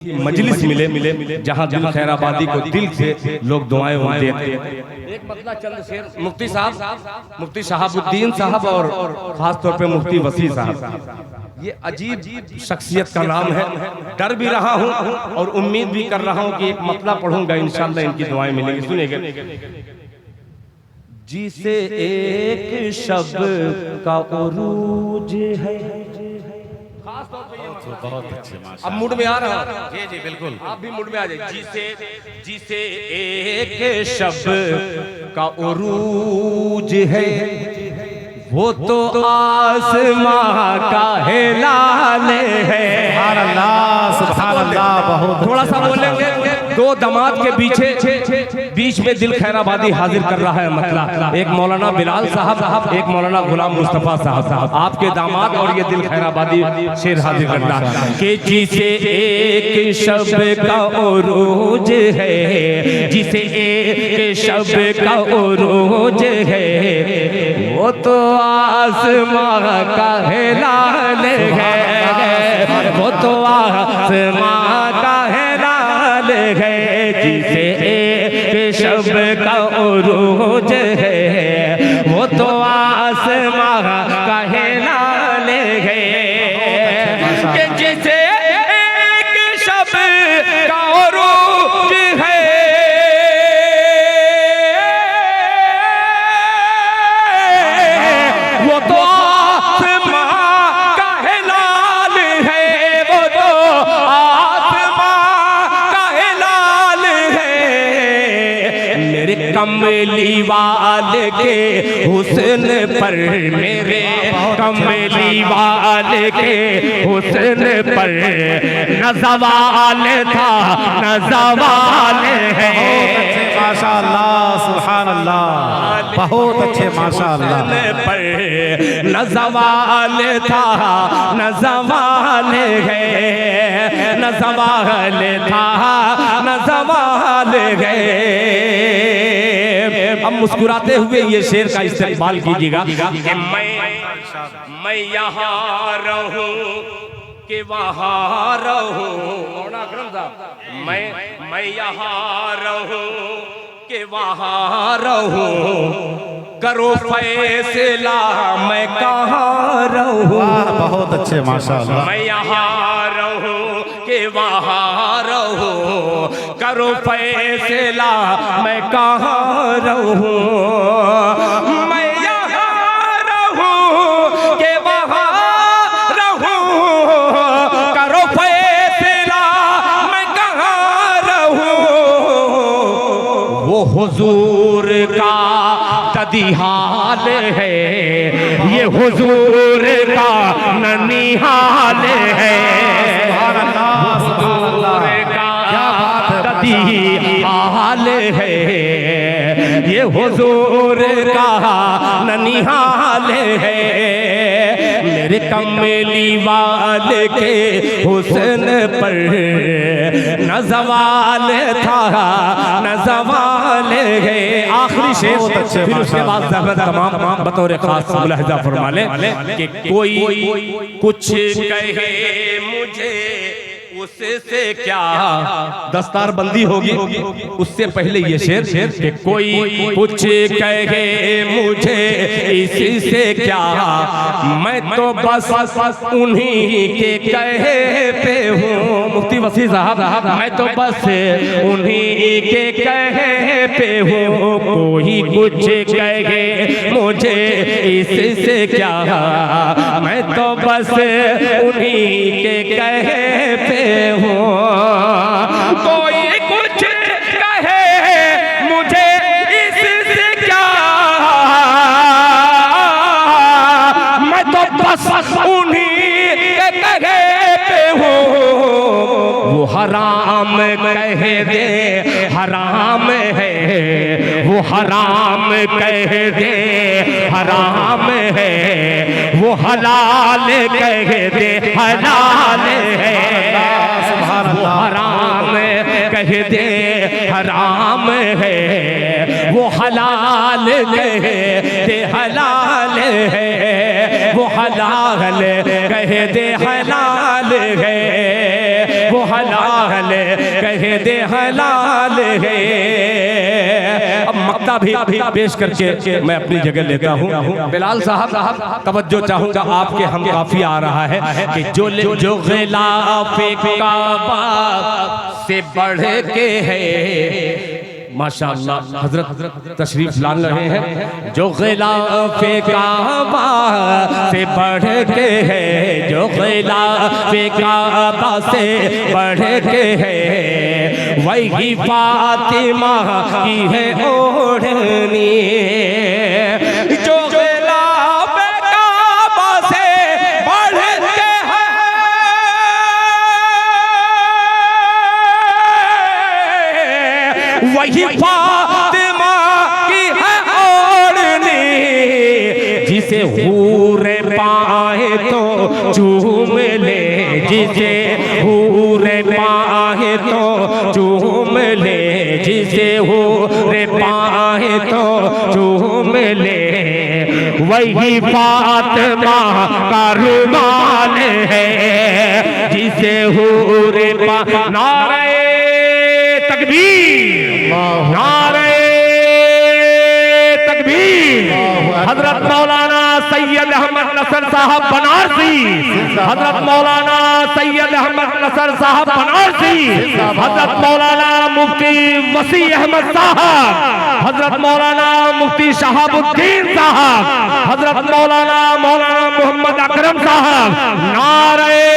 मजलिस मिले जहाँ दिल खैराबादी को दिल से लोग दुआएं देते हैं। एक मतला चंद शेर मुफ्ती साहब, मुफ्ती शहाबुद्दीन साहब और खास तौर पे मुफ्ती वसी साहब, ये अजीब शख्सियत का नाम है। डर भी रहा हूँ और उम्मीद भी कर रहा हूँ कि एक मतला पढ़ूंगा इंशाअल्लाह इनकी दुआएं मिलेंगी। सुनिएगा। जिसे एक शब का उरूज है, बहुत अच्छे अब मूड में आ रहा है। जी जी बिल्कुल, आप भी मूड में आ जाइए। जिसे एक शब का उरूज है, वो तो आसमां का हिलाल है। सुभान अल्लाह, सुभान अल्लाह। बहुत थोड़ा सा बोलेंगे। दो दामाद के बीच में दिल खैराबादी हाजिर कर रहा है मतला। एक मौलाना बिलाल साहब, एक मौलाना गुलाम मुस्तफा साहब, आपके दामाद और ये दिल खैराबादी शेर हाजिर करना है कि जिसे एक शब का उरूज है, जिसे एक शब का उरूज है, वो तो आसमां का हिलाल है, वो तो आसमां का हिलाल है। जिसे एक शब का उरूज है, वो तो आसमां का हिलाल है। कि जिसे एक शब का उरूज है, वो तो आसमां का हिलाल है, वो तो कमली वाल के हुस्न पर, मेरे कमली वाल के हुस्न पर न ज़वाल था न ज़वाल है। माशाअल्लाह, सुभान अल्लाह, बहुत अच्छे माशाअल्लाह। पर न ज़वाल था न ज़वाल है, न ज़वाल था न ज़वाल है। अब मुस्कुराते हुए ये शेर का इस्तेमाल कीजिएगा कि मैं यहाँ रहूं कि वहाँ रहूं, मैं यहाँ रहूं कि वहाँ रहूं, करो फैसला मैं कहाँ रहूं। बहुत अच्छे माशाअल्लाह। मैं यहाँ रहूं कि वहाँ रहूं, करो फैसला मैं कहाँ रहूं। मैं यहाँ रहूं कि वहाँ रहूं, करो फैसला मैं कहाँ रहूं। वो हुजूर का ददीहाल है, ये हुजूर का ननिहाल है। हाल है, ये हुजूर का ननिहाल है। मेरे कमली वाल के हुस्न पर न ज़वाल था न ज़वाल है। आखिरी शेर, फिर उसके बाद तमाम बतौर खास मुलाहिज़ा फरमा ले कि कोई कुछ कहे मुझे उससे क्या दस्तार बंदी होगी, उससे पहले ये शेर कि कोई कुछ कहे मुझे इससे क्या, मैं तो बस उन्हीं के कहे पे हूँ। मुफ्ती वसी साहब, मैं तो बस उन्हीं के कहे पे हूँ। कोई कुछ कहे मुझे इससे क्या, मैं तो बस उन्हीं के कहे पे हूँ। कोई कुछ कहे मुझे इससे क्या, मैं तो बस उन्हीं के कहे पे हूँ। वो हराम कह दे हराम है, वो हराम कह दे हराम है, वो हलाल कह दे हलाल है। वो हराम कह दे हराम है, वो हलाल कह दे हलाल है, वो हलाल कह दे हलाल है, वो हलाल हलाल कह दे हलाल है। अब मक्ता भी पेश करके मैं अपनी जगह लेता हूँ। बिलाल साहब तवज्जो चाहूंगा, आपके हम काफी आ रहा है कि जो गिलाफे काबा से बढ़ के है, माशाअल्लाह हजरत तशरीफ ला रहे हैं। जो गिलाफे काबा से बढ़ के है, जो गिलाफे काबा से बढ़ के है, वही फातिमा की है ओढ़नी। जो गिलाफे काबा से बढ़ के है, वही फातिमा की है ओढ़नी। जिसे हूरे पाए तो चूम ले, जिसे हूरे पाए तो चूम ले, जिसे हूरे पाए तो चूम ले, वही फातिमा का रुमाल है। जिसे हूरे पा नारे तकबीर, नारे तकबीर। हजरत मौलाना सैयद अहमद नसर साहब बनारसी, हजरत मौलाना सैयद अहमद नसर साहब बनारसी, हजरत मौलाना मुफ्ती वसी अहमद साहब, हजरत मौलाना मुफ्ती शहाबुद्दीन साहब, हजरत मौलाना मोहम्मद अकरम साहब। नारे